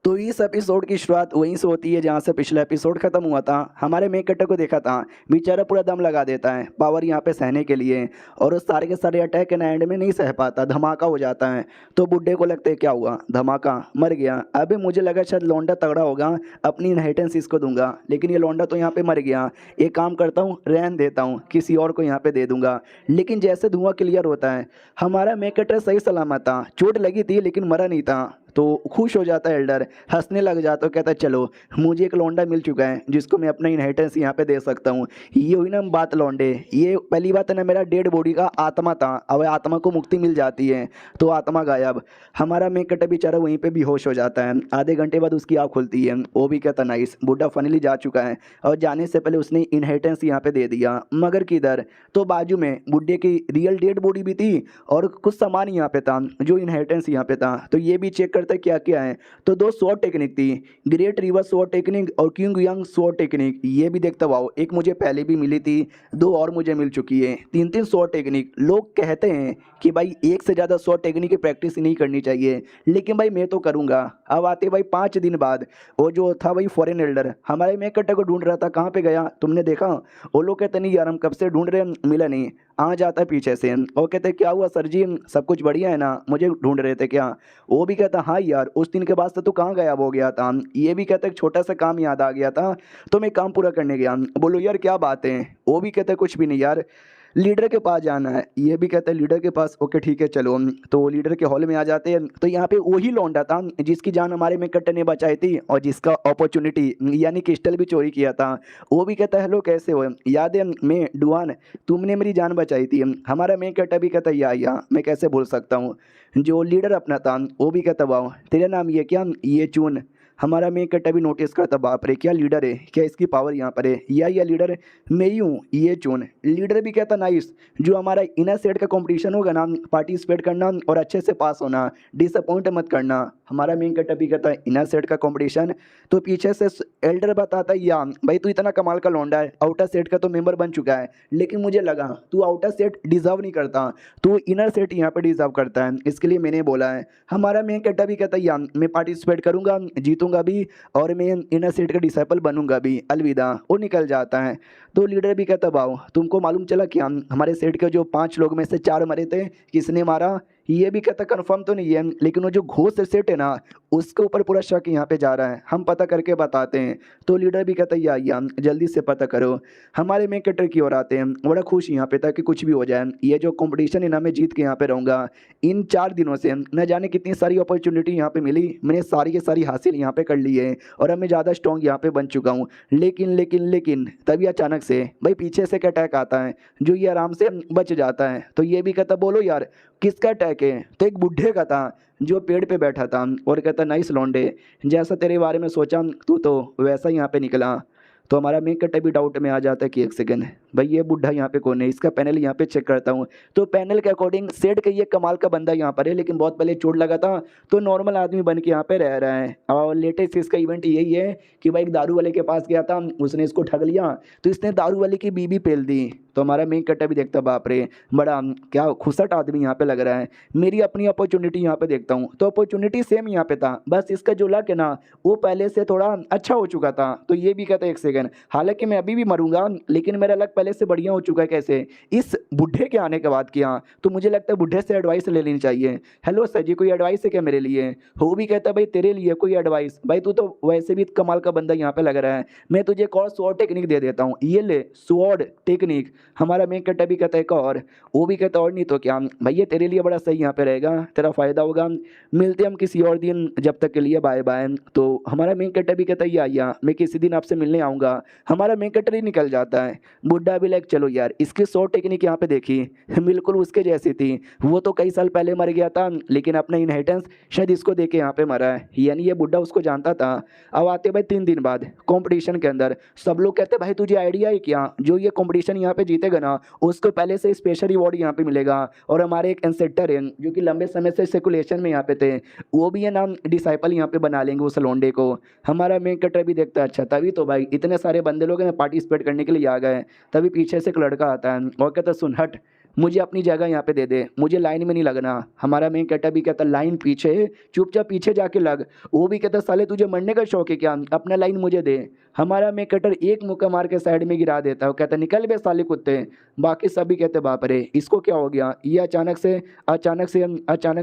तो इस एपिसोड की शुरुआत वहीं से होती है जहाँ से पिछला एपिसोड खत्म हुआ था। हमारे मेक कट्टर को देखा था, बेचारा पूरा दम लगा देता है पावर यहाँ पे सहने के लिए, और उस सारे के सारे अटैक एंड एंड में नहीं सह पाता, धमाका हो जाता है। तो बुड्ढे को लगता है क्या हुआ, धमाका, मर गया। अभी मुझे लगा शायद लौंडा तगड़ा होगा, अपनी इनहेरिटेंस इसको दूंगा, लेकिन ये लौंडा तो यहाँ पे मर गया। एक काम करता हूँ रहन देता हूँ, किसी और को यहाँ पे दे दूंगा। लेकिन जैसे धुआं क्लियर होता है हमारा मेक कट्टर सही सलामत था, चोट लगी थी लेकिन मरा नहीं था। तो खुश हो जाता है एल्डर, हंसने लग जाता है, कहता है चलो मुझे एक लौंडा मिल चुका है जिसको मैं अपना इनहेरिटेंस यहाँ पे दे सकता हूँ। ये हुई ना बात लौंडे, ये पहली बात है ना, मेरा डेड बॉडी का आत्मा था, अब आत्मा को मुक्ति मिल जाती है तो आत्मा गायब। हमारा मेक कट्टा बेचारा वहीं पे बेहोश हो जाता है। आधे घंटे बाद उसकी आँख खुलती है, वो भी कहता नाइस, बुड्ढा फाइनली जा चुका है, और जाने से पहले उसने इनहेरिटेंस यहाँ पे दे दिया। मगर किधर, तो बाजू में बुड्ढे की रियल डेड बॉडी भी थी और कुछ सामान यहाँ पे था जो इनहेरिटेंस यहाँ पे था। तो ये भी चेक करता क्या क्या है, तो 2 स्वॉर्ड टेक्निक थी, ग्रेट रिवर स्वॉर्ड टेक्निक और किंग यंग स्वॉर्ड टेक्निक। ये भी देखता वाओ, एक मुझे पहले भी मिली थी, 2 और मुझे मिल चुकी है, 3 स्वॉर्ड टेक्निक। लोग कहते हैं कि भाई एक से ज़्यादा स्वॉर्ड टेक्निक की प्रैक्टिस नहीं करनी चाहिए, लेकिन भाई मैं तो करूँगा। अब आते भाई 5 दिन बाद, वो जो था भाई फॉरेन एल्डर हमारे मेक कट्टा को ढूंढ रहा था, कहाँ पे गया तुमने देखा? वो लोग कहते नहीं यार हम कब से ढूंढ रहे हैं, मिला नहीं। आ जाता है पीछे से और कहते क्या हुआ सर जी, सब कुछ बढ़िया है ना, मुझे ढूंढ रहे थे क्या? वो भी कहता हाँ यार उस दिन के बाद से तू कहाँ गायब हो गया था। ये भी कहता है छोटा सा काम याद आ गया था तो मैं काम पूरा करने गया। बोलो यार क्या बात है? वो भी कहता है कुछ भी नहीं यार, लीडर के पास जाना है। ये भी कहता है लीडर के पास, ओके ठीक है चलो। तो लीडर के हॉल में आ जाते हैं, तो यहाँ पे वही लौंडा था जिसकी जान हमारे में कट्टे ने बचाई थी और जिसका अपॉर्चुनिटी यानी क्रिस्टल भी चोरी किया था। वो भी कहता है हेलो कैसे हो, याद है मैं डुआन, तुमने मेरी जान बचाई थी। हमारा मेन कट्टा भी कहता है या मैं कैसे भूल सकता हूँ। जो लीडर अपना था वो भी कहता वाह तेरा नाम ये क्या, ये चून। हमारा मेक कट्टा भी नोटिस करता बाप रे क्या लीडर है, क्या इसकी पावर यहाँ पर है, या लीडर मैं ही हूँ ये चुन। लीडर भी कहता नाइस, जो हमारा इनर सेट का कंपटीशन होगा ना पार्टिसिपेट करना और अच्छे से पास होना, डिसअपॉइंट मत करना। हमारा मेन कट्टा भी कहता है इनर सेट का कंपटीशन, तो पीछे से एल्डर बताता है या भाई तू इतना कमाल का लौंडा है, आउटर सेट का तो मेंबर बन चुका है, लेकिन मुझे लगा तू आउटर सेट डिजर्व नहीं करता, तू इनर सेट यहाँ पे डिजर्व करता है, इसके लिए मैंने बोला है। हमारा मेन कैरेक्टर भी कहता है या मैं पार्टिसिपेट करूंगा, जीतूंगा भी, और मैं इनर सेट का डिसाइपल बनूंगा भी, अलविदा। वो निकल जाता है। तो लीडर भी कहता वाओ, तुमको मालूम चला क्या हमारे सेट के जो 5 लोग में से 4 मरे थे, किसने मारा? ये भी कहता कंफर्म तो नहीं है, लेकिन वो जो घोस्ट सेट है ना, उसके ऊपर पूरा शक यहाँ पे जा रहा है, हम पता करके बताते हैं। तो लीडर भी कहता है या जल्दी से पता करो। हमारे मेन कैरेक्टर की ओर आते हैं, बड़ा खुश यहाँ पे था कि कुछ भी हो जाए, ये जो कंपटीशन है ना मैं जीत के यहाँ पे रहूँगा। इन 4 दिनों से न जाने कितनी सारी अपॉर्चुनिटी यहाँ पे मिली, मैंने सारी की सारी हासिल यहाँ पे कर ली है, और अब मैं ज़्यादा स्ट्रॉन्ग यहाँ पे बन चुका हूँ। लेकिन तभी अचानक से भाई पीछे से क्या अटैक आता है, जो ये आराम से बच जाता है। तो ये भी कहता बोलो यार किसका अटैक है? तो एक बुढ़े का था जो पेड़ पे बैठा था, और कहता नाइस लौंडे, जैसा तेरे बारे में सोचा तू तो वैसा ही यहाँ पे निकला। तो हमारा मेन कट्टा भी डाउट में आ जाता है कि एक सेकंड भाई ये बुढ़ा यहाँ पे कौन है, इसका पैनल यहाँ पे चेक करता हूँ। तो पैनल के अकॉर्डिंग सेठ का ये कमाल का बंदा यहाँ पर है, लेकिन बहुत पहले चोट लगा था, तो नॉर्मल आदमी बन के यहाँ पे रह रहा है। और लेटेस्ट इसका इवेंट यही है कि भाई एक दारू वाले के पास गया था, उसने इसको ठग लिया, तो इसने दारू वाले की बीबी पेल दी। तो हमारा मेन कट्टा भी देखता बाप रे बड़ा क्या खुसट आदमी यहाँ पे लग रहा है, मेरी अपनी अपॉर्चुनिटी यहाँ पे देखता हूँ। तो अपॉर्चुनिटी सेम यहाँ पे था, बस इसका जो लक है ना वो पहले से थोड़ा अच्छा हो चुका था। तो ये भी कहता है एक सेकंड, हालांकि मैं अभी भी मरूंगा, लेकिन मेरा लक पहले से बढ़िया हो चुका है। कैसे? इस बुढ़े के आने के बाद किया। तो मुझे लगता है बुढ़े से एडवाइस ले लेनी चाहिए। हेलो सर जी, कोई एडवाइस है क्या मेरे लिए? वो भी कहता है भाई तेरे लिए कोई एडवाइस? भाई तू तो वैसे भी कमाल का बंदा यहाँ पे लग रहा है, मैं तुझे एक और स्वॉर्ड टेक्निक दे देता हूँ, ये ले स्वॉर्ड टेक्निक। हमारा मेन कट्टा भी कहता है एक और, वो भी कहता और नहीं तो क्या भैया तेरे लिए बड़ा सही यहाँ पे रहेगा, तेरा फायदा होगा, मिलते हम किसी और दिन, जब तक के लिए बाय बाय। तो हमारा मेन कट्टा भी कहता है या मैं किसी दिन आपसे मिलने आऊँगा। हमारा मेन कट्टर ही निकल जाता है। बुड्ढा भी लाइक चलो यार इसकी शॉर्ट टेक्निक यहाँ पे देखी, बिल्कुल उसके जैसी थी। वो तो कई साल पहले मर गया था, लेकिन अपना इनहेरिटेंस शायद इसको देके यहाँ पे मरा है, यानी ये बुड्ढा उसको जानता था। अब आते भाई 3 दिन बाद कंपटीशन के अंदर, सब लोग कहते भाई तुझे आइडिया है क्या, जो ये कंपटीशन यहाँ पे जीतेगा ना उसको पहले से स्पेशल रिवॉर्ड यहाँ पे मिलेगा। और हमारे एक एंसेस्टर है जो कि लंबे समय से सर्कुलेशन में यहाँ पे थे, वो भी ये नाम डिसाइपल यहाँ पे बना लेंगे उस लोंडे को। हमारा मेन कटर भी देखता है अच्छा तभी तो भाई इतने सारे बंदे लोग हैं पार्टिसिपेट करने के लिए आ गए। तभी पीछे से एक लड़का आता है और कहता सुन हट, मुझे अपनी जगह यहाँ पे दे दे, मुझे लाइन में नहीं लगना। हमारा मेन कहता भी कहता लाइन पीछे है, चुपचाप पीछे जाके लग। वो भी कहता साले तुझे मरने का शौक है क्या, अपना लाइन मुझे दे। हमारा मेन कटर एक मुक्का मार के साइड में गिरा देता है, वो कहता निकल बे साले कुत्ते। बाकी सभी कहते बाप रे इसको क्या हो गया, ये अचानक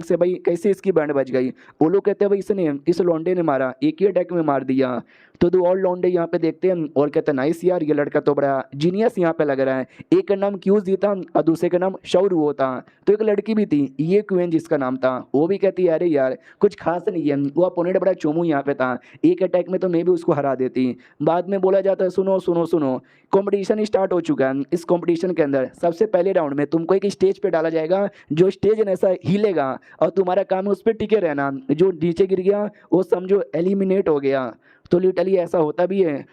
से भाई कैसे इसकी बैंड बज गई। वो लोग कहते हैं भाई इसने इस लौंडे ने मारा, एक ही अटैक में मार दिया। तो 2 और लौंडे यहाँ पे देखते हैं और कहते हैं नाइस यार ये लड़का तो बड़ा जीनियस यहाँ पे लग रहा है। एक का नाम क्यूज था और दूसरे का नाम शौरू होता। तो एक लड़की भी थी ये क्वेन जिसका नाम था, वो भी कहती है अरे यार कुछ खास नहीं है, वो अपोनेंट बड़ा चोमू यहाँ पे था, एक अटैक में तो मैं भी उसको हरा देती। बाद में बोला जाता है सुनो सुनो सुनो, कंपटीशन स्टार्ट हो चुका है। इस कंपटीशन के अंदर सबसे पहले राउंड में तुमको एक स्टेज पे डाला जाएगा, जो स्टेज ऐसा हिलेगा और तुम्हारा काम है उस पर टिके रहना, जो नीचे गिर गया वो समझो एलिमिनेट हो गया। तो लिटरली ऐसा होता भी है।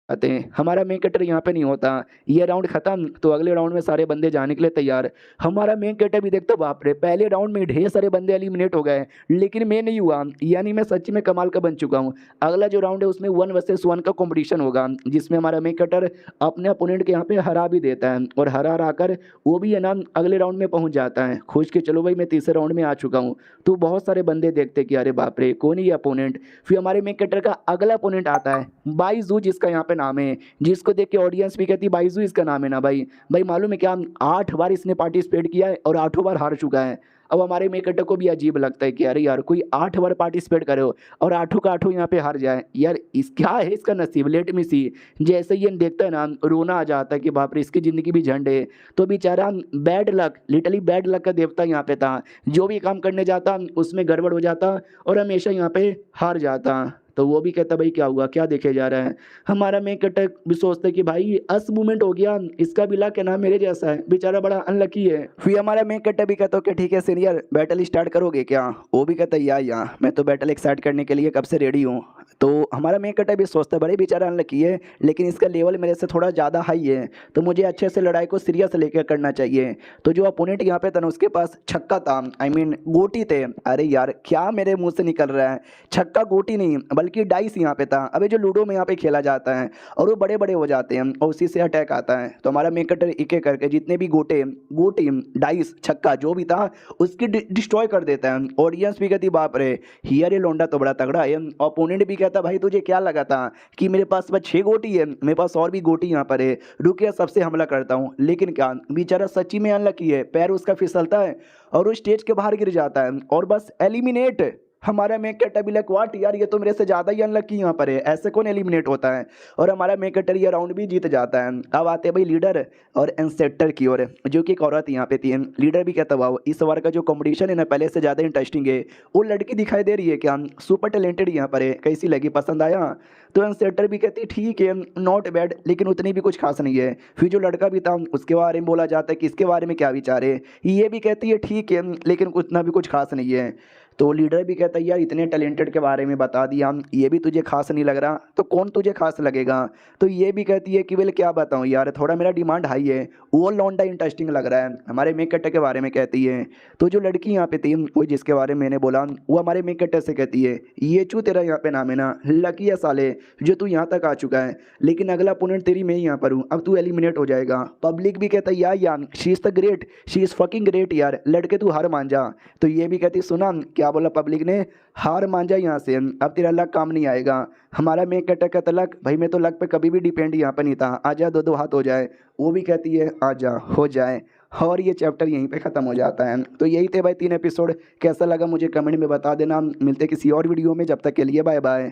आते हैं हमारा मेन कैरेक्टर यहाँ पे नहीं होता, ये राउंड खत्म तो अगले राउंड में सारे बंदे जाने के लिए तैयार। हमारा मेन कैरेक्टर भी देखते बाप रे पहले राउंड में ढेर सारे बंदे एलिमिनेट हो गए, लेकिन मैं नहीं हुआ, यानी मैं सच्ची में कमाल का बन चुका हूँ। अगला जो राउंड है उसमें 1 वर्सेस 1 का कॉम्पिटिशन होगा, जिसमें हमारा मेन कैरेक्टर अपने अपोनेंट के यहाँ पे हरा भी देता है, और हरा कर वो भी है ना अगले राउंड में पहुंच जाता है। खुश के चलो भाई मैं तीसरे राउंड में आ चुका हूँ। तो बहुत सारे बंदे देखते कि अरे बाप रे कौन ही अपोनेंट। फिर हमारे मेन कैरेक्टर का अगला अपोनेंट आता है बाइजू, जिसका यहाँ पे नाम है, जिसको देख के ऑडियंस भी कहती है बाइजू इसका नाम है ना। भाई मालूम है क्या 8 बार इसने पार्टिसिपेट किया है और 8 बार हार चुका है। अब हमारे मेकटर को भी अजीब लगता है कि अरे यार कोई 8 बार पार्टिसिपेट करे हो और 8 का 8 यहाँ पे हार जाए, यार इस क्या है इसका नसीब, लेट मी सी। जैसे ये देखता है ना रोना आ जाता है कि बाप रे इसकी ज़िंदगी भी झंड है। तो बेचारा bad luck, literally bad luck का देवता यहाँ पे था, जो भी काम करने जाता उसमें गड़बड़ हो जाता और हमेशा यहाँ पे हार जाता। तो वो भी कहता भाई क्या हुआ, क्या देखे जा रहा है। हमारा मेन कैरेक्टर भी सोचता है कि भाई अस मूवमेंट हो गया, इसका भी लक है ना मेरे जैसा है, बेचारा बड़ा अनलकी है। फिर हमारा मेन कैरेक्टर भी कहता है ठीक है सीनियर बैटल स्टार्ट करोगे क्या। वो भी कहता है या मैं तो बैटल एक्साइट करने के लिए कब से रेडी हूँ। तो हमारा मेन कटर भी सोचता है बड़े बेचारा अनलकी है, लेकिन इसका लेवल मेरे से थोड़ा ज़्यादा हाई है, तो मुझे अच्छे से लड़ाई को सीरियस लेकर करना चाहिए। तो जो अपोनेंट यहाँ पे था ना उसके पास छक्का था, आई मीन गोटी थे। अरे यार क्या मेरे मुंह से निकल रहा है, छक्का गोटी नहीं बल्कि डाइस यहाँ पे था। अबे जो लूडो में यहाँ पे खेला जाता है और वो बड़े बड़े हो जाते हैं और उसी से अटैक आता है। तो हमारा मेन कटर एक एक करके जितने भी गोटे गोटी डाइस छक्का जो भी था उसकी डिस्ट्रॉय कर देता है। ऑडियंस भी कहती बाप रे हियर ये लोंडा तो बड़ा तगड़ा है। ओपोनेंट भी कहता भाई तुझे क्या लगा था कि मेरे पास बस 6 गोटी है, मेरे पास और भी गोटी यहाँ पर है, रुकिए सबसे हमला करता हूँ। लेकिन क्या बेचारा सच्ची में अनलकी है, पैर उसका फिसलता है और वो स्टेज के बाहर गिर जाता है और बस एलिमिनेट। हमारा मेक कटर भी लाइक व्हाट यार ये तो मेरे से ज़्यादा ही अनलकी यहाँ पर है, ऐसे कौन एलिमिनेट होता है। और हमारा मेक कटर ये राउंड भी जीत जाता है। अब आते हैं भाई लीडर और इंसेक्टर की ओर, जो कि एक औरत यहाँ पे थी। लीडर भी कहता वाह इस बार का जो कंपटीशन है ना पहले से ज़्यादा इंटरेस्टिंग है। वो लड़की दिखाई दे रही है क्या, सुपर टैलेंटेड यहाँ पर है, कैसी लगी, पसंद आया। तो इंसेक्टर भी कहती ठीक है नॉट बैड, लेकिन उतनी भी कुछ खास नहीं है। फिर जो लड़का भी था उसके बारे में बोला जाता है कि इसके बारे में क्या विचार है, ये भी कहती है ठीक है लेकिन उतना भी कुछ खास नहीं है। तो लीडर भी कहता है यार इतने टैलेंटेड के बारे में बता दिया, ये भी तुझे खास नहीं लग रहा तो कौन तुझे खास लगेगा। तो ये भी कहती है कि वेल क्या बताऊँ यार थोड़ा मेरा डिमांड हाई है, वो लौंडा इंटरेस्टिंग लग रहा है। हमारे मेक कट्टर के बारे में कहती है। तो जो लड़की यहाँ पे थी वो जिसके बारे में मैंने बोला वो हमारे मेक कट्टर से कहती है ये चू तेरा यहाँ पे नाम है ना, लकी है साले जो तू यहाँ तक आ चुका है, लेकिन अगला अपोनेंट तेरी मैं ही यहाँ पर हूँ, अब तू एलिमिनेट हो जाएगा। पब्लिक भी कहता है यार she is the great, she is fucking great यार, लड़के तू हार मान जा। तो ये भी कहती सुना क्या बोला पब्लिक ने, हार मान जा यहाँ से, अब तेरा लक काम नहीं आएगा। हमारा मेक कटर का तलक भाई मैं तो लक पे कभी भी डिपेंड यहाँ पर नहीं था, आजा दो दो हाथ हो जाए। वो भी कहती है आजा हो जाए। और ये चैप्टर यहीं पे ख़त्म हो जाता है। तो यही थे भाई 3 एपिसोड, कैसा लगा मुझे कमेंट में बता देना। मिलते किसी और वीडियो में, जब तक के लिए बाय बाय।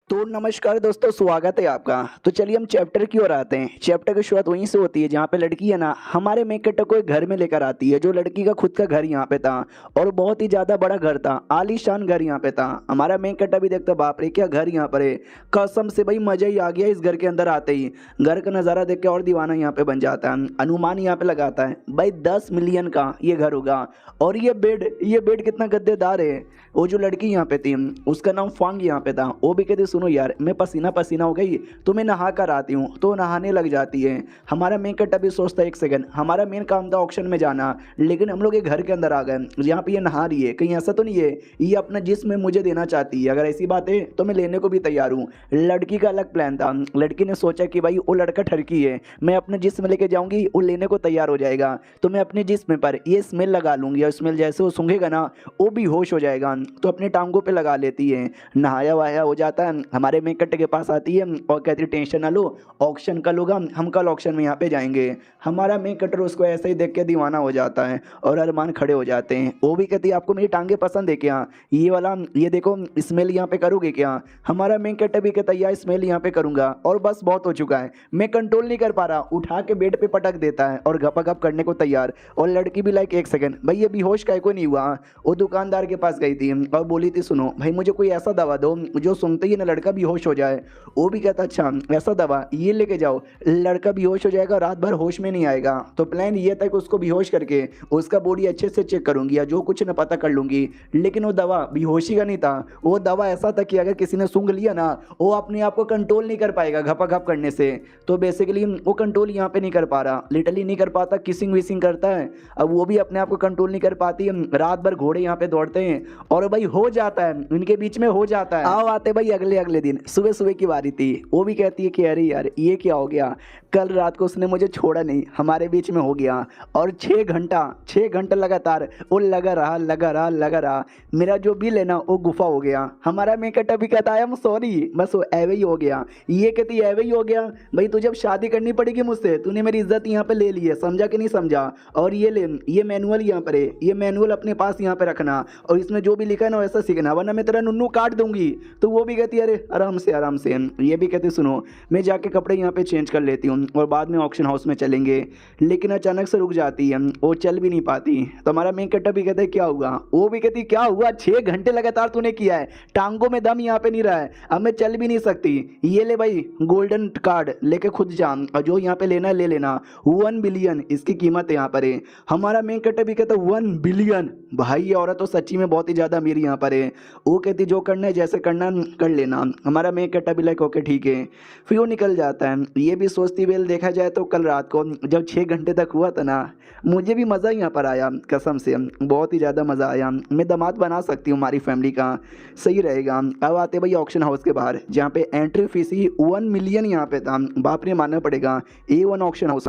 तो नमस्कार दोस्तों, स्वागत है आपका। तो चलिए हम चैप्टर की ओर आते हैं। चैप्टर की शुरुआत वहीं से होती है जहाँ पे लड़की है ना हमारे मेक कटर को एक घर में लेकर आती है, जो लड़की का खुद का घर यहाँ पे था और बहुत ही ज़्यादा बड़ा घर था, आलीशान घर यहाँ पे था। हमारा मेक कटर भी देखता बाप रे क्या घर यहाँ पर है, कसम से भाई मज़ा ही आ गया इस घर के अंदर आते ही। घर का नज़ारा देख के और दीवाना यहाँ पे बन जाता है। अनुमान यहाँ पे लगाता है भाई 10 मिलियन का ये घर होगा। और ये बेड कितना गद्देदार है। वो जो लड़की यहाँ पे थी उसका नाम फांग यहाँ पे था, वो भी कहती सुनो यार मैं पसीना पसीना हो गई तो मैं नहा कर आती हूँ, तो नहाने लग जाती है। हमारा मेन कट अभी सोचता है एक सेकंड, हमारा मेन काम था ऑक्शन में जाना, लेकिन हम लोग एक घर के अंदर आ गए यहाँ पे ये नहा रही है, कहीं ऐसा तो नहीं है ये अपना जिस्म मुझे देना चाहती है। अगर ऐसी बात है तो मैं लेने को भी तैयार हूँ। लड़की का अलग प्लान था, लड़की ने सोचा कि भाई वो लड़का ठरकी है, मैं अपना जिस्म लेके जाऊंगी, वो लेने को तैयार हो जाएगा तो मैं अपने जिस्म पर ये स्मेल लगा लूंगी और स्मेल जैसे वो सूंघेगा ना वो भी होश हो जाएगा, तो अपने टांगों पे लगा लेती है। नहाया वहाया हो जाता है, हमारे मेन कट्टे के पास आती है और कहती है टेंशन ना लो, ऑक्शन कल होगा, हम कल ऑक्शन में यहाँ पे जाएंगे। हमारा मेन कटर उसको ऐसे ही देख के दीवाना हो जाता है और अरमान खड़े हो जाते हैं। वो भी कहती है आपको मेरी टांगे पसंद है क्या, ये वाला ये देखो स्मेल यहाँ पे करोगे क्या। हमारा मेन कट्टर भी कहता है यार स्मेल यहाँ पे करूँगा और बस बहुत हो चुका है, मैं कंट्रोल नहीं कर पा रहा, उठा के बेड पे पटक देता है और गपागप करने को तैयार। और लड़की भी लाइक एक सेकंड भाई ये बेहोश काहे को नहीं हुआ। वो दुकानदार के पास गई थी और बोली थी सुनो भाई मुझे कोई ऐसा दवा दो जो सुनते ही ना लड़का बेहोश हो जाए। वो भी कहता अच्छा ऐसा दवा ये लेके जाओ, लड़का बेहोश हो जाएगा, रात भर होश में नहीं आएगा। तो प्लान ये था कि उसको बेहोश करके उसका बॉडी अच्छे से चेक करूंगी या जो कुछ ना पता कर लूंगी। लेकिन वो दवा बेहोशी का नहीं था, वो दवा ऐसा था कि अगर किसी ने सूंघ लिया ना वो अपने आप को कंट्रोल नहीं कर पाएगा घपाघप करने से। तो बेसिकली वो कंट्रोल यहाँ पे नहीं कर पा रहा, लिटरली नहीं कर पाता, किसिंग विसिंग करता है। अब वो भी अपने आप को कंट्रोल नहीं कर पाती, रात भर घोड़े यहाँ पे दौड़ते हैं और भाई हो जाता है इनके बीच में हो जाता है। आओ आते भाई अगले दिन सुबह सुबह की बारी थी। वो भी कहती है कि अरे यार ये क्या हो गया, कल रात को उसने मुझे छोड़ा नहीं, हमारे बीच में हो गया। और 6 घंटा लगातार वो लगा रहा, मेरा जो बिल है ना वो गुफा हो गया। हमारा मेकअप भी कहता है सॉरी, बस वो एवे ही हो गया। ये कहती एवे ही हो गया, भाई तुझे अब शादी करनी पड़ेगी मुझसे, तूने मेरी इज्जत यहाँ पे ले ली है, समझा कि नहीं समझा। और ये ले ये मैनुअल यहाँ पर है, ये मैनुअल अपने पास यहाँ पे रखना और इसमें जो भी लिखा है ना वैसा सीखना, वरना मैं तेरा नुन्नू काट दूंगी। तो वो भी कहती है अरे अरे आराम से आराम से। ये भी कहते सुनो मैं जाके कपड़े यहाँ पे चेंज कर लेती हूँ और बाद में ऑक्शन हाउस में चलेंगे। लेकिन अचानक से रुक जाती है, वो चल भी नहीं पाती। तो हमारा मेन कैरेक्टर भी कहते क्या हुआ, वो भी कहती क्या हुआ, 6 घंटे लगातार तूने किया है, टांगों में दम यहाँ पे नहीं रहा है, अब मैं चल भी नहीं सकती। ये ले भाई गोल्डन कार्ड लेके खुद जा, और जो यहाँ पे लेना है ले लेना। 1 बिलियन इसकी कीमत है यहाँ पर है। हमारा मेन कैरेक्टर भी कहता 1 बिलियन। भाई ये औरत तो सच्ची में बहुत ही ज़्यादा अमीर यहाँ पर है। वो कहती जो करना है जैसे करना कर लेना। हमारा मेन कैरेक्टर भी लाइक ओके ठीक है, फिर वो निकल जाता है। ये भी सोचती वेल देखा जाए तो कल रात को जब 6 घंटे तक हुआ था ना, मुझे भी मज़ा यहाँ पर आया, कसम से बहुत ही ज़्यादा मज़ा आया। मैं दामाद बना सकती हूँ हमारी फैमिली का, सही रहेगा। अब आते भाई ऑक्शन हाउस के बाहर, जहाँ पे एंट्री फीस ही 1 मिलियन यहाँ पे था। बाप रे मानना पड़ेगा, A1 ऑक्शन हाउस।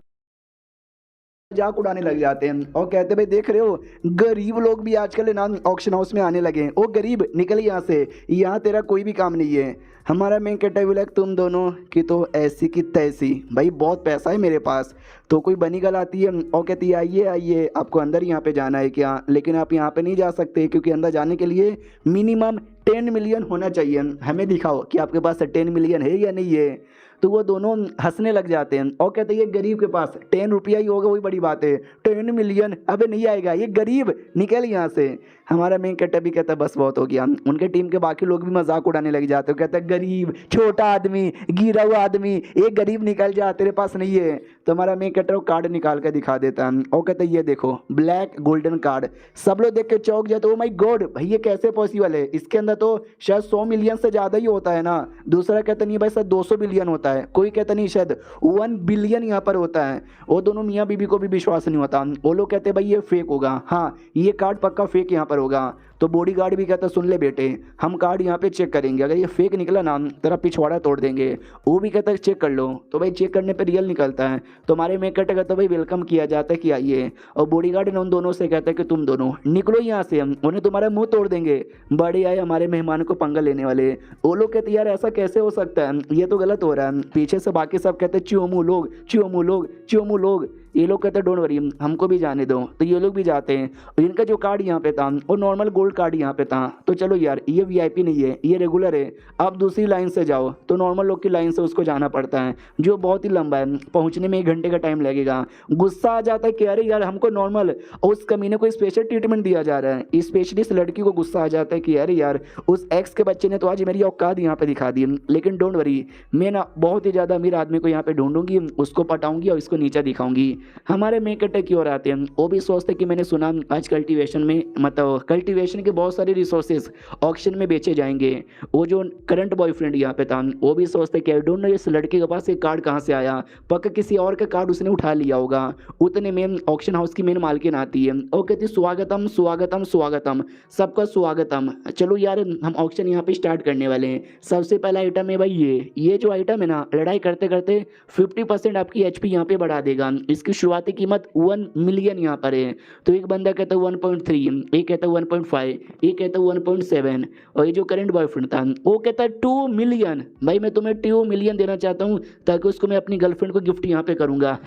मजाक उड़ाने लग जाते हैं और कहते भाई देख रहे हो गरीब लोग भी आजकल ना ऑक्शन हाउस में आने लगे हैं। ओ गरीब निकल यहाँ से, यहाँ तेरा कोई भी काम नहीं है। हमारा मेन कैरेक्टर भी लग तुम दोनों की तो ऐसी की तैसी, भाई बहुत पैसा है मेरे पास। तो कोई बनी गल आती है और कहती है आइए आइए आपको अंदर यहाँ पे जाना है क्या, लेकिन आप यहाँ पे नहीं जा सकते क्योंकि अंदर जाने के लिए मिनिमम 10 मिलियन होना चाहिए। हमें दिखाओ कि आपके पास 10 मिलियन है या नहीं है। तो वो दोनों हंसने लग जाते हैं और कहते हैं ये गरीब के पास 10 रुपया ही होगा, वही बड़ी बात है, 10 मिलियन अबे नहीं आएगा, ये गरीब निकल यहाँ से। हमारा मेन कैरेक्टर भी कहता है बस बहुत हो गया। उनके टीम के बाकी लोग भी मजाक उड़ाने लग जाते हैं, कहते हैं गरीब छोटा आदमी गिरा हुआ आदमी, एक गरीब निकल जा तेरे पास नहीं है। तो हमारा मेन कैरेक्टर कार्ड निकाल कर दिखा देता है और कहते हैं ये देखो ब्लैक गोल्डन कार्ड। सब लोग देख के चौंक जाते, ओ माय गॉड भाई ये कैसे पॉसिबल है, इसके अंदर तो शायद 100 मिलियन से ज़्यादा ही होता है ना। दूसरा कहता नहीं भाई शायद 200 बिलियन होता है, कोई कहता नहीं शायद 1 बिलियन यहाँ पर होता है। वो दोनों मियाँ बीबी को भी विश्वास नहीं होता, वो लोग कहते भाई ये फेक होगा, हाँ ये कार्ड पक्का फेक यहाँ पर होगा। तो बॉडीगार्ड भी कहता सुन ले बेटे हम कार्ड यहाँ पे चेक करेंगे, अगर ये फेक निकला ना तेरा पिछवाड़ा तोड़ देंगे। वो भी कहता है चेक कर लो, तो भाई चेक करने पे रियल निकलता है। तो हमारे मेन कैरेक्टर कहता भाई वेलकम किया जाता है कि आइए, और बॉडीगार्ड ने उन दोनों से कहता है कि तुम दोनों निकलो यहाँ से, हम उन्हें तुम्हारा मुंह तोड़ देंगे, बड़े आए हमारे मेहमान को पंगा लेने वाले। वो लोग कहते यार ऐसा कैसे हो सकता है, ये तो गलत हो रहा है। पीछे से बाकी सब कहते च्योमू लोग च्योमू लोग च्योमू लोग। ये लोग कहते डोंट वरी हमको भी जाने दो। तो ये लोग भी जाते हैं और इनका जो कार्ड यहाँ पे था वो नॉर्मल गोल्ड कार्ड यहाँ पे था। तो चलो यार ये वीआईपी नहीं है, ये रेगुलर है, आप दूसरी लाइन से जाओ। तो नॉर्मल लोग की लाइन से उसको जाना पड़ता है जो बहुत ही लंबा है, पहुँचने में 1 घंटे का टाइम लगेगा। गुस्सा आ जाता है कि अरे यार हमको नॉर्मल, और उस कमीने को स्पेशल ट्रीटमेंट दिया जा रहा है। स्पेशली इस लड़की को गुस्सा आ जाता है कि अरे यार उस एक्स के बच्चे ने तो आज मेरी औकात यहाँ पे दिखा दी, लेकिन डोंट वरी मैं ना बहुत ही ज़्यादा अमीर आदमी को यहाँ पे ढूंढूंगी, उसको पटाऊंगी और इसको नीचा दिखाऊंगी। हमारे मेन कैरेक्टर की ओर आते हैं, वो भी सोचते हैं कि मैंने सुना आज कल्टीवेशन में मतलब कल्टीवेशन के बहुत सारे रिसोर्सेज ऑक्शन में बेचे जाएंगे। वो जो करंट बॉयफ्रेंड यहाँ पे था वो भी सोचते कि आई डोंट नो इस लड़के के पास एक कार्ड कहाँ से आया, पक्का किसी और का कार्ड उसने उठा लिया होगा। उतने में ऑक्शन हाउस की मेन मालकिन आती है और कहती स्वागतम स्वागतम स्वागतम, सबका स्वागतम। चलो यार हम ऑक्शन यहाँ पे स्टार्ट करने वाले हैं। सबसे पहला आइटम है भाई ये जो आइटम है ना, लड़ाई करते करते 50% आपकी एचपी यहाँ पे बढ़ा देगा। इसकी शुरुआती कीमत 1 मिलियन यहाँ पर है। तो एक बंदा कहता है 1.3, एक कहता है 1.5, एक कहता है 1.7, और ये जो करंट बॉयफ्रेंड था वो कहता है 2 मिलियन। भाई मैं तुम्हें 2 मिलियन देना चाहता हूँ ताकि उसको मैं अपनी गर्लफ्रेंड को गिफ्ट यहाँ पे करूँगा।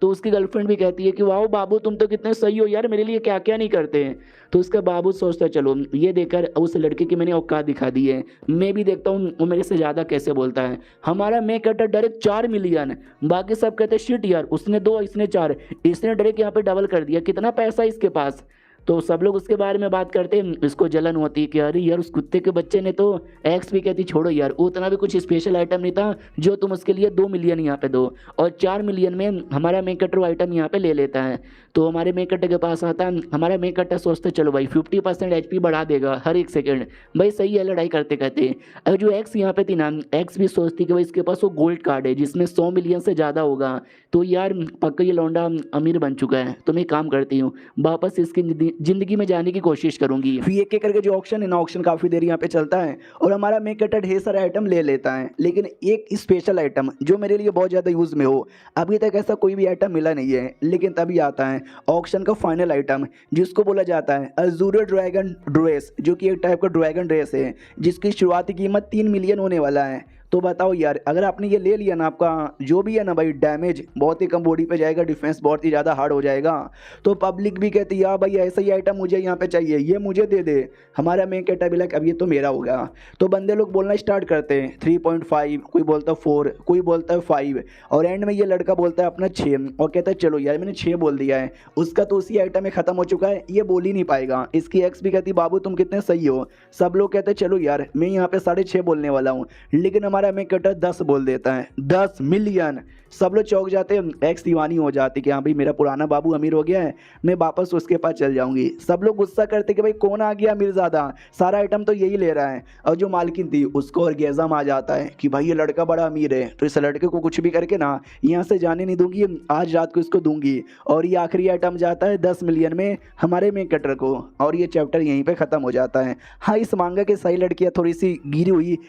तो उसकी गर्लफ्रेंड भी कहती है कि वाह बाबू तुम तो कितने सही हो यार, मेरे लिए क्या क्या नहीं करते हैं। तो उसका बाबू सोचता है चलो ये देखकर उस लड़के की मैंने औकात दिखा दी है, मैं भी देखता हूँ वो मेरे से ज़्यादा कैसे बोलता है। हमारा मैं कहता डायरेक्ट 4 मिलियन, बाकी सब कहते शिट यार उसने 2 इसने 4, इसने डायरेक्ट यहाँ पे डबल कर दिया, कितना पैसा है इसके पास। तो सब लोग उसके बारे में बात करते हैं, इसको जलन होती है कि अरे यार उस कुत्ते के बच्चे ने तो एक्स भी कहती छोड़ो यार, उतना भी कुछ स्पेशल आइटम नहीं था जो तुम उसके लिए 2 मिलियन यहाँ पे दो, और 4 मिलियन में हमारा मेकअटर आइटम यहाँ पे ले लेता है। तो हमारे मेकअटर के पास आता है, हमारा मेकअटर सोचते चलो भाई 50% एचपी बढ़ा देगा हर एक सेकेंड, भाई सही है लड़ाई करते करते। अगर जो एक्स यहाँ पे थी ना, एक्स भी सोचती कि भाई इसके पास वो गोल्ड कार्ड है जिसमें 100 मिलियन से ज़्यादा होगा, तो यार पक्का ये लौंडा अमीर बन चुका है, तो मैं काम करती हूँ वापस इसकी जिंदगी में जाने की कोशिश करूंगी। फिर एक एक करके जो ऑक्शन है ना, ऑक्शन काफी देर यहाँ पे चलता है और हमारा मेकअटर ढेर सारे आइटम ले लेता है, लेकिन एक स्पेशल आइटम जो मेरे लिए बहुत ज्यादा यूज में हो, अभी तक ऐसा कोई भी आइटम मिला नहीं है। लेकिन तभी आता है ऑक्शन का फाइनल आइटम जिसको बोला जाता है अजूर ड्रैगन ड्रेस, जो कि एक टाइप का ड्रैगन ड्रेस है जिसकी शुरुआती कीमत 3 मिलियन होने वाला है। तो बताओ यार, अगर आपने ये ले लिया ना, आपका जो भी है ना भाई, डैमेज बहुत ही कम बॉडी पे जाएगा, डिफेंस बहुत ही ज़्यादा हार्ड हो जाएगा। तो पब्लिक भी कहती है यार भाई ऐसा ही आइटम मुझे यहाँ पे चाहिए, ये मुझे दे दे। हमारा मेन कैरेक्टर भी लाइक अब ये तो मेरा हो गया। तो बंदे लोग बोलना स्टार्ट करते हैं 3.5, कोई बोलता है 4, कोई बोलता है 5, और एंड में ये लड़का बोलता है अपना 6 और कहता है चलो यार मैंने 6 बोल दिया है। उसका तो उसी आइटम में ख़त्म हो चुका है, ये बोल ही नहीं पाएगा। इसकी एक्स भी कहती बाबू तुम कितने सही हो। सब लोग कहते हैं चलो यार मैं यहाँ पे 6.5 बोलने वाला हूँ, लेकिन हमारा मेन कैरेक्टर 10 बोल देता है, 10 मिलियन। सब लोग चौंक जाते हैं, एक्स दीवानी हो जाती कि हाँ भाई मेरा पुराना बाबू अमीर हो गया है, मैं वापस उसके पास चल जाऊंगी। सब लोग गुस्सा करते कि भाई कौन आ गया अमीरज़ादा, सारा आइटम तो यही ले रहा है। और जो मालकिन थी उसको ऑर्गेज़म आ जाता है कि भाई ये लड़का बड़ा अमीर है, तो इस लड़के को कुछ भी करके ना यहाँ से जाने नहीं दूंगी, आज रात को इसको दूंगी। और ये आखिरी आइटम जाता है 10 मिलियन में हमारे मेन कैरेक्टर को, और ये चैप्टर यहीं पे ख़त्म हो जाता है। हाँ, इस मांगा की सही लड़कियाँ थोड़ी सी गिरी हुई